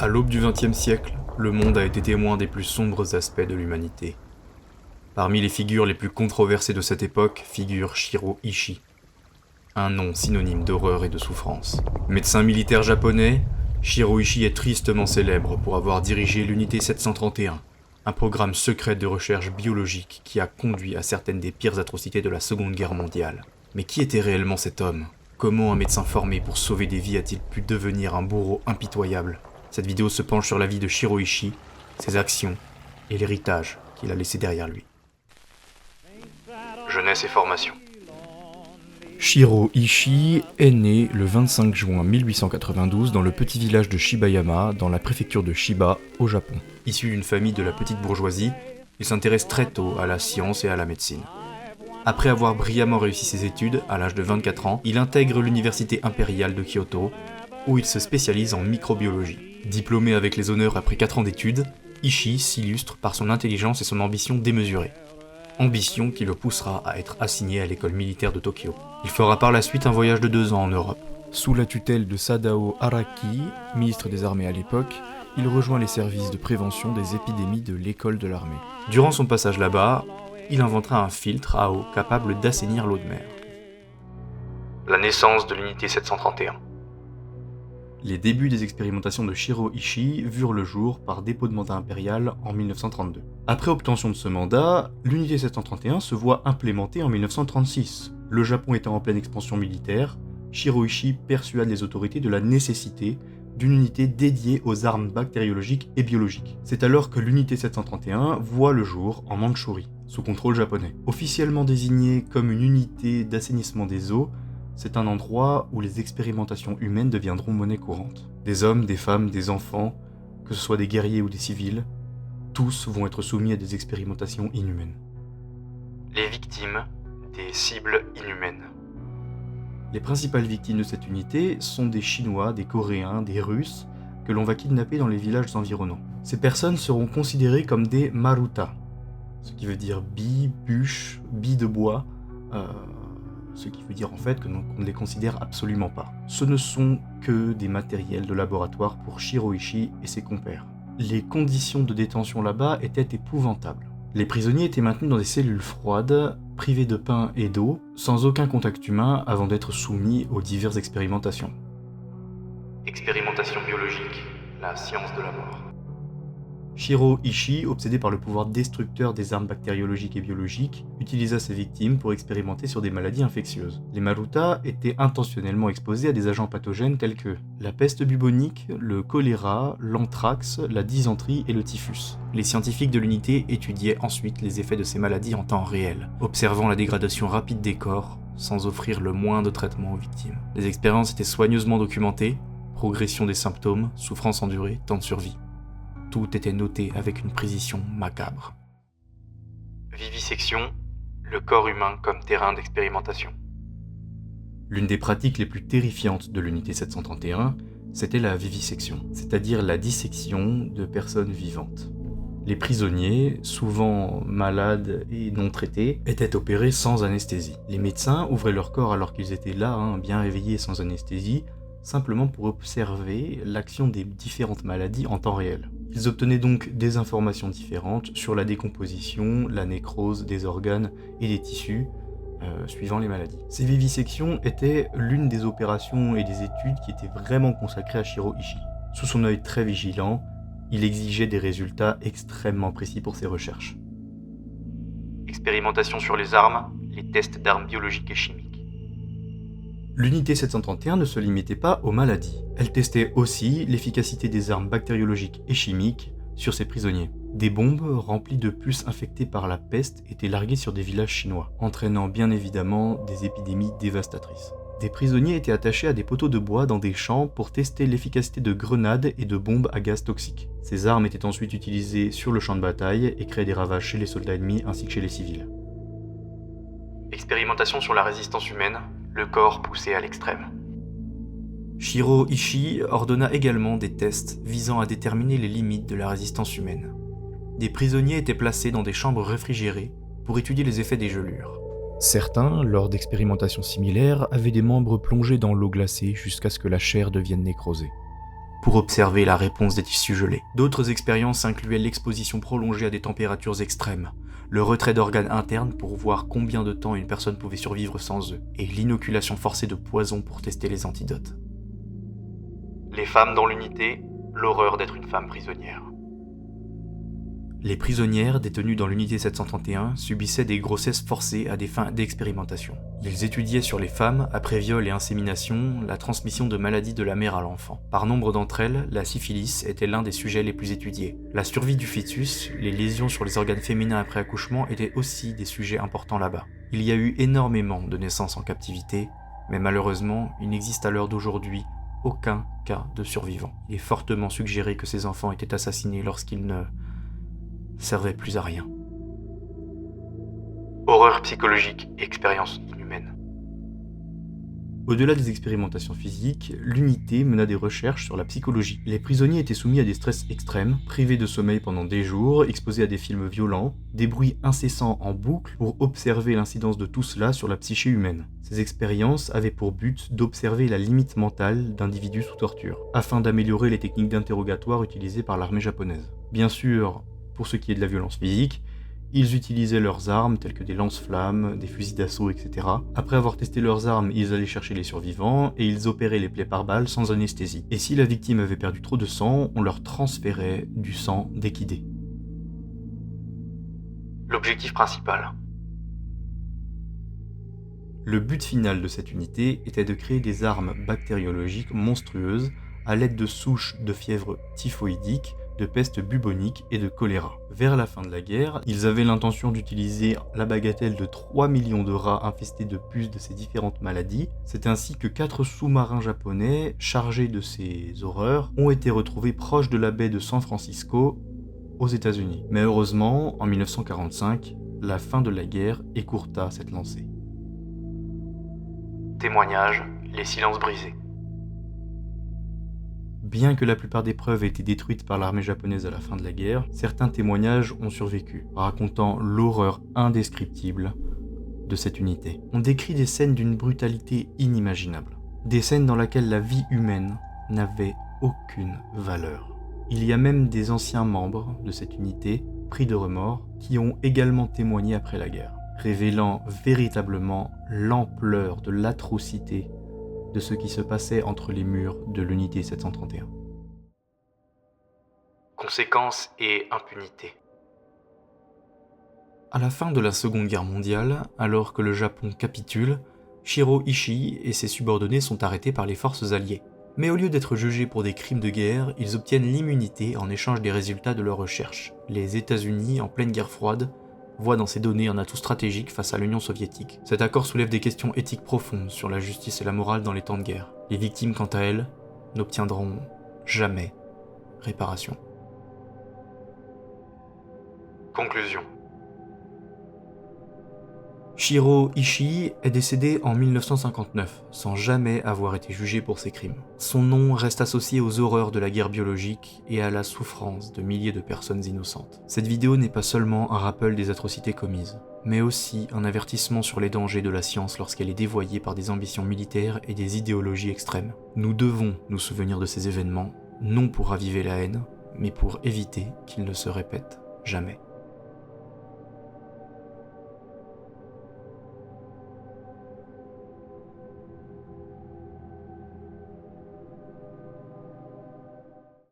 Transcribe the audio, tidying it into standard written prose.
À l'aube du XXe siècle, le monde a été témoin des plus sombres aspects de l'humanité. Parmi les figures les plus controversées de cette époque figure Shiro Ishii, un nom synonyme d'horreur et de souffrance. Médecin militaire japonais, Shiro Ishii est tristement célèbre pour avoir dirigé l'unité 731, un programme secret de recherche biologique qui a conduit à certaines des pires atrocités de la Seconde Guerre mondiale. Mais qui était réellement cet homme ? Comment un médecin formé pour sauver des vies a-t-il pu devenir un bourreau impitoyable ? Cette vidéo se penche sur la vie de Shiro Ishii, ses actions et l'héritage qu'il a laissé derrière lui. Jeunesse et formation. Shiro Ishii est né le 25 juin 1892 dans le petit village de Shibayama, dans la préfecture de Chiba, au Japon. Issu d'une famille de la petite bourgeoisie, il s'intéresse très tôt à la science et à la médecine. Après avoir brillamment réussi ses études, à l'âge de 24 ans, il intègre l'université impériale de Kyoto, où il se spécialise en microbiologie. Diplômé avec les honneurs après 4 ans d'études, Ishii s'illustre par son intelligence et son ambition démesurée. Ambition qui le poussera à être assigné à l'école militaire de Tokyo. Il fera par la suite un voyage de 2 ans en Europe. Sous la tutelle de Sadao Araki, ministre des armées à l'époque, il rejoint les services de prévention des épidémies de l'école de l'armée. Durant son passage là-bas, il inventera un filtre à eau capable d'assainir l'eau de mer. La naissance de l'unité 731. Les débuts des expérimentations de Shiro Ishii virent le jour par dépôt de mandat impérial en 1932. Après obtention de ce mandat, l'unité 731 se voit implémentée en 1936. Le Japon étant en pleine expansion militaire, Shiro Ishii persuade les autorités de la nécessité d'une unité dédiée aux armes bactériologiques et biologiques. C'est alors que l'unité 731 voit le jour en Mandchourie, sous contrôle japonais. Officiellement désignée comme une unité d'assainissement des eaux, c'est un endroit où les expérimentations humaines deviendront monnaie courante. Des hommes, des femmes, des enfants, que ce soit des guerriers ou des civils, tous vont être soumis à des expérimentations inhumaines. Les victimes des cibles inhumaines. Les principales victimes de cette unité sont des Chinois, des Coréens, des Russes, que l'on va kidnapper dans les villages environnants. Ces personnes seront considérées comme des maruta, ce qui veut dire billes, bûches, billes de bois, ce qui veut dire en fait qu'on ne les considère absolument pas. Ce ne sont que des matériels de laboratoire pour Shiro Ishii et ses compères. Les conditions de détention là-bas étaient épouvantables. Les prisonniers étaient maintenus dans des cellules froides, privés de pain et d'eau, sans aucun contact humain avant d'être soumis aux diverses expérimentations. Expérimentation biologique, la science de la mort. Shiro Ishii, obsédé par le pouvoir destructeur des armes bactériologiques et biologiques, utilisa ses victimes pour expérimenter sur des maladies infectieuses. Les maruta étaient intentionnellement exposés à des agents pathogènes tels que la peste bubonique, le choléra, l'anthrax, la dysenterie et le typhus. Les scientifiques de l'unité étudiaient ensuite les effets de ces maladies en temps réel, observant la dégradation rapide des corps, sans offrir le moindre traitement aux victimes. Les expériences étaient soigneusement documentées, progression des symptômes, souffrance endurée, temps de survie. Tout était noté avec une précision macabre. Vivisection, le corps humain comme terrain d'expérimentation. L'une des pratiques les plus terrifiantes de l'unité 731, c'était la vivisection, c'est-à-dire la dissection de personnes vivantes. Les prisonniers, souvent malades et non traités, étaient opérés sans anesthésie. Les médecins ouvraient leur corps alors qu'ils étaient là, bien réveillés sans anesthésie, simplement pour observer l'action des différentes maladies en temps réel. Ils obtenaient donc des informations différentes sur la décomposition, la nécrose des organes et des tissus, suivant les maladies. Ces vivisections étaient l'une des opérations et des études qui étaient vraiment consacrées à Shiro Ishii. Sous son œil très vigilant, il exigeait des résultats extrêmement précis pour ses recherches. Expérimentation sur les armes, les tests d'armes biologiques et chimiques. L'unité 731 ne se limitait pas aux maladies. Elle testait aussi l'efficacité des armes bactériologiques et chimiques sur ses prisonniers. Des bombes remplies de puces infectées par la peste étaient larguées sur des villages chinois, entraînant bien évidemment des épidémies dévastatrices. Des prisonniers étaient attachés à des poteaux de bois dans des champs pour tester l'efficacité de grenades et de bombes à gaz toxiques. Ces armes étaient ensuite utilisées sur le champ de bataille et créaient des ravages chez les soldats ennemis ainsi que chez les civils. Expérimentation sur la résistance humaine, le corps poussé à l'extrême. Shiro Ishii ordonna également des tests visant à déterminer les limites de la résistance humaine. Des prisonniers étaient placés dans des chambres réfrigérées pour étudier les effets des gelures. Certains, lors d'expérimentations similaires, avaient des membres plongés dans l'eau glacée jusqu'à ce que la chair devienne nécrosée. pour observer la réponse des tissus gelés. D'autres expériences incluaient l'exposition prolongée à des températures extrêmes, le retrait d'organes internes pour voir combien de temps une personne pouvait survivre sans eux, et l'inoculation forcée de poison pour tester les antidotes. Les femmes dans l'unité, l'horreur d'être une femme prisonnière. Les prisonnières détenues dans l'unité 731 subissaient des grossesses forcées à des fins d'expérimentation. Ils étudiaient sur les femmes, après viol et insémination, la transmission de maladies de la mère à l'enfant. Par nombre d'entre elles, la syphilis était l'un des sujets les plus étudiés. La survie du fœtus, les lésions sur les organes féminins après accouchement étaient aussi des sujets importants là-bas. Il y a eu énormément de naissances en captivité, mais malheureusement, il n'existe à l'heure d'aujourd'hui aucun cas de survivant. Il est fortement suggéré que ces enfants étaient assassinés lorsqu'ils ne servait plus à rien. Horreur psychologique et expérience inhumaine. Au-delà des expérimentations physiques, l'unité mena des recherches sur la psychologie. Les prisonniers étaient soumis à des stress extrêmes, privés de sommeil pendant des jours, exposés à des films violents, des bruits incessants en boucle pour observer l'incidence de tout cela sur la psyché humaine. Ces expériences avaient pour but d'observer la limite mentale d'individus sous torture, afin d'améliorer les techniques d'interrogatoire utilisées par l'armée japonaise. Bien sûr, pour ce qui est de la violence physique, ils utilisaient leurs armes telles que des lance-flammes, des fusils d'assaut, etc. Après avoir testé leurs armes, ils allaient chercher les survivants et ils opéraient les plaies par balles sans anesthésie. Et si la victime avait perdu trop de sang, on leur transférait du sang déquidé. L'objectif principal. Le but final de cette unité était de créer des armes bactériologiques monstrueuses à l'aide de souches de fièvre typhoïdique, de peste bubonique et de choléra. Vers la fin de la guerre, ils avaient l'intention d'utiliser la bagatelle de 3 millions de rats infestés de puces de ces différentes maladies. C'est ainsi que 4 sous-marins japonais chargés de ces horreurs ont été retrouvés proches de la baie de San Francisco aux États-Unis. Mais heureusement, en 1945, la fin de la guerre écourta cette lancée. Témoignages, les silences brisés. Bien que la plupart des preuves aient été détruites par l'armée japonaise à la fin de la guerre, certains témoignages ont survécu, racontant l'horreur indescriptible de cette unité. On décrit des scènes d'une brutalité inimaginable, des scènes dans lesquelles la vie humaine n'avait aucune valeur. Il y a même des anciens membres de cette unité, pris de remords, qui ont également témoigné après la guerre, révélant véritablement l'ampleur de l'atrocité de ce qui se passait entre les murs de l'unité 731. Conséquences et impunité. À la fin de la Seconde Guerre mondiale, alors que le Japon capitule, Shiro Ishii et ses subordonnés sont arrêtés par les forces alliées. Mais au lieu d'être jugés pour des crimes de guerre, ils obtiennent l'immunité en échange des résultats de leurs recherches. Les États-Unis, en pleine guerre froide, voit dans ces données un atout stratégique face à l'Union soviétique. Cet accord soulève des questions éthiques profondes sur la justice et la morale dans les temps de guerre. Les victimes, quant à elles, n'obtiendront jamais réparation. Conclusion. Shiro Ishii est décédé en 1959, sans jamais avoir été jugé pour ses crimes. Son nom reste associé aux horreurs de la guerre biologique et à la souffrance de milliers de personnes innocentes. Cette vidéo n'est pas seulement un rappel des atrocités commises, mais aussi un avertissement sur les dangers de la science lorsqu'elle est dévoyée par des ambitions militaires et des idéologies extrêmes. Nous devons nous souvenir de ces événements, non pour raviver la haine, mais pour éviter qu'ils ne se répètent jamais.